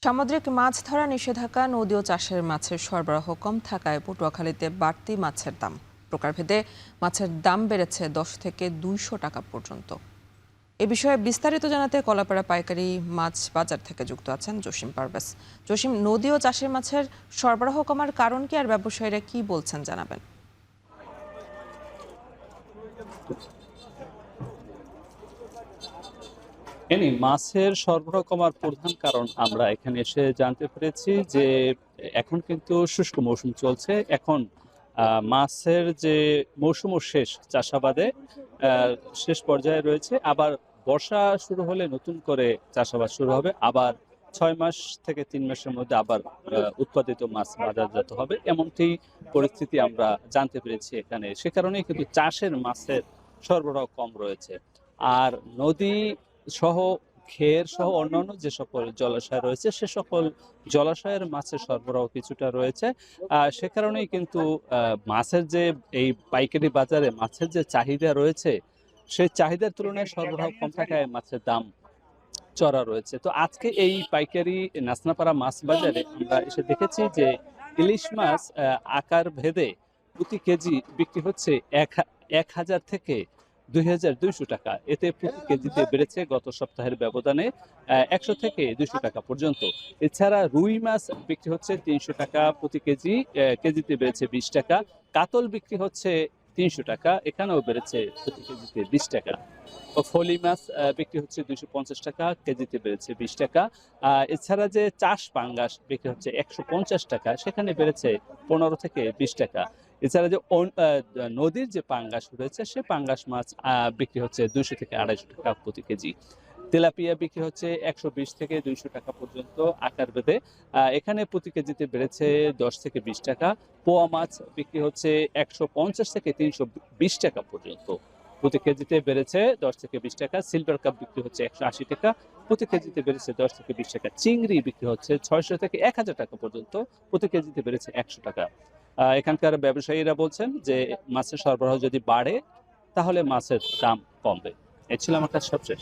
সামুদ্রিক মাছ ধরা নিষেধাজ্ঞা, নদী ও চাষের মাছের সরবরাহ কম থাকায় পটুয়াখালীতে বাড়তি মাছের দাম। প্রকারভেদে মাছের দাম বেড়েছে 10 থেকে 200 টাকা পর্যন্ত। এ বিষয়ে বিস্তারিত জানাতে কলাপাড়া পাইকারি মাছ বাজার থেকে যুক্ত আছেন জসিম পারভেজ। জসিম, নদী ও চাষের মাছের সরবরাহ কমার কারণ কি, আর ব্যবসায়ীরা কি বলছেন জানাবেন। মাছের সরবরাহ কমার প্রধান কারণ আমরা এখানে এসে জানতে পেরেছি যে এখন কিন্তু শুষ্ক মৌসুম চলছে। এখন মাছের যে মৌসুমও শেষ, চাষাবাদে শেষ পর্যায়ে রয়েছে। আবার বর্ষা শুরু হলে নতুন করে চাষাবাদ শুরু হবে। আবার 6 মাস থেকে 3 মাসের মধ্যে আবার উৎপাদিত মাছ বাজারজাত হবে, এমনটি পরিস্থিতি আমরা জানতে পেরেছি এখানে। সে কারণেই কিন্তু চাষের মাছের সরবরাহ কম রয়েছে। আর নদী সহ ঘের সহ অন্যান্য যে সকল জলাশয় রয়েছে সে সকল জলাশয়ের মাছের সরবরাহ কিছুটা রয়েছে। সে কারণেই কিন্তু মাছের যে এই পাইকারি বাজারে মাছের যে চাহিদা রয়েছে, সেই চাহিদার তুলনায় সরবরাহ কম থাকায় মাছের দাম চড়া রয়েছে। তো আজকে এই পাইকারি নাসনাপাড়া মাছ বাজারে আমরা এসে দেখেছি যে ইলিশ মাছ আকার ভেদে প্রতি কেজি বিক্রি হচ্ছে 1000 থেকে 2200 টাকা। এতে প্রতি কেজিতে বেড়েছে গত সপ্তাহের ব্যবধানে 100 থেকে 200 টাকা পর্যন্ত। এছাড়া রুই মাছ বিক্রি হচ্ছে 300 টাকা প্রতি কেজি, কেজিতে বেড়েছে 20 টাকা। কাতল বিক্রি হচ্ছে 300 টাকা, এখানেও বেড়েছে প্রতি কেজিতে 20 টাকা। ফলি মাছ বিক্রি হচ্ছে 250 টাকা, কেজিতে বেড়েছে 20 টাকা। এছাড়া যে চাষ পাঙ্গাস বিক্রি হচ্ছে 150 টাকা, সেখানে বেড়েছে 15 থেকে 20 টাকা। এছাড়া যে নদীর যে পাঙ্গাস রয়েছে, সে পাঙ্গাস মাছ বিক্রি হচ্ছে 200 থেকে 250 টাকা প্রতি কেজি। তেলাপিয়া বিক্রি হচ্ছে 120 থেকে 200 টাকা পর্যন্ত আকার ভেদে। এখানে প্রতি কেজিতে বেড়েছে 10 থেকে 20 টাকা। পোয়া মাছ বিক্রি হচ্ছে 150 থেকে 320 টাকা পর্যন্ত। প্রতি কেজিতে বেড়েছে 10 থেকে 20 টাকা। সিলভার কাপ বিক্রি হচ্ছে 180 টাকা, প্রতি কেজিতে বেড়েছে 10 থেকে 20 টাকা। চিংড়ি বিক্রি হচ্ছে 600 থেকে 1000 টাকা পর্যন্ত, প্রতি কেজিতে বেড়েছে 100 টাকা। এখানকার ব্যবসায়ীরা বলছেন যে মাছের সরবরাহ যদি বাড়ে তাহলে মাছের দাম কমবে। এ ছিল আমার কাছে সবশেষ।